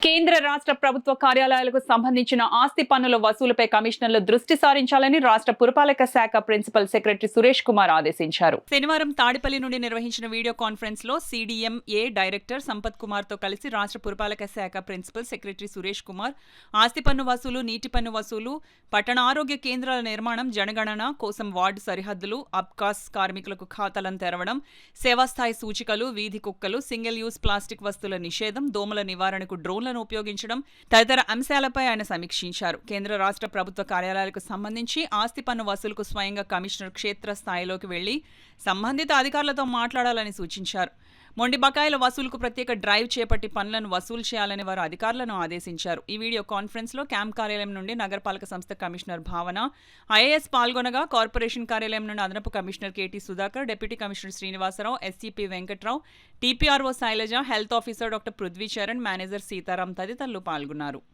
కేంద్ర రాష్ట్ర ప్రభుత్వ కార్యాలయాలకు సంబంధించిన ఆస్తి పన్నుల వసూలుపై కమిషనర్లు దృష్టి సారించాలని రాష్ట్ర పురపాలక శాఖ ప్రిన్సిపల్ సెక్రటరీ సురేష్ కుమార్ ఆదేశించారు. శనివారం తాడిపల్లి నుండి నిర్వహించిన వీడియో కాన్ఫరెన్స్ లో సిడిఎంఏ డైరెక్టర్ సంపత్ కుమార్ తో కలిసి రాష్ట్ర పురపాలక శాఖ ప్రిన్సిపల్ సెక్రటరీ సురేష్ కుమార్ ఆస్తి పన్ను వసూలు, నీటి పన్ను వసూలు, పట్టణ ఆరోగ్య కేంద్రాల నిర్మాణం, జనగణన కోసం వార్డు సరిహద్దులు, అబ్కాస్ కార్మికులకు ఖాతాలను తెరవడం, సేవాస్థాయి సూచికలు, వీధి కుక్కలు, సింగిల్ యూజ్ ప్లాస్టిక్ వస్తువుల నిషేధం, దోమల నివారణకు డ్రోన్లను ఉపయోగించడం తదితర అంశాలపై ఆయన సమీక్షించారు. కేంద్ర రాష్ట్ర ప్రభుత్వ కార్యాలయాలకు సంబంధించి ఆస్తి పన్ను వసూలుకు స్వయంగా కమిషనర్ క్షేత్ర స్థాయిలోకి వెళ్లి సంబంధిత అధికారులతో మాట్లాడాలని సూచించారు. మొండి బకాయిల వసూలుకు ప్రత్యేక డ్రైవ్ చేపట్టి పనులను వసూలు చేయాలని వారు అధికారులను ఆదేశించారు. ఈ వీడియో కాన్ఫరెన్స్ లో క్యాంప్ కార్యాలయం నుండి నగరపాలక సంస్థ కమిషనర్ భావన, ఐఏఎస్ పాల్గొనగా కార్పొరేషన్ కార్యాలయం నుండి అదనపు commissioner KT Sudhakar, deputy commissioner Srinivasarao, SCP Venkatrao, TPRO Sailaja, health officer doctor Prithvi Charan, manager Sitaram తదితరులు పాల్గొన్నారు.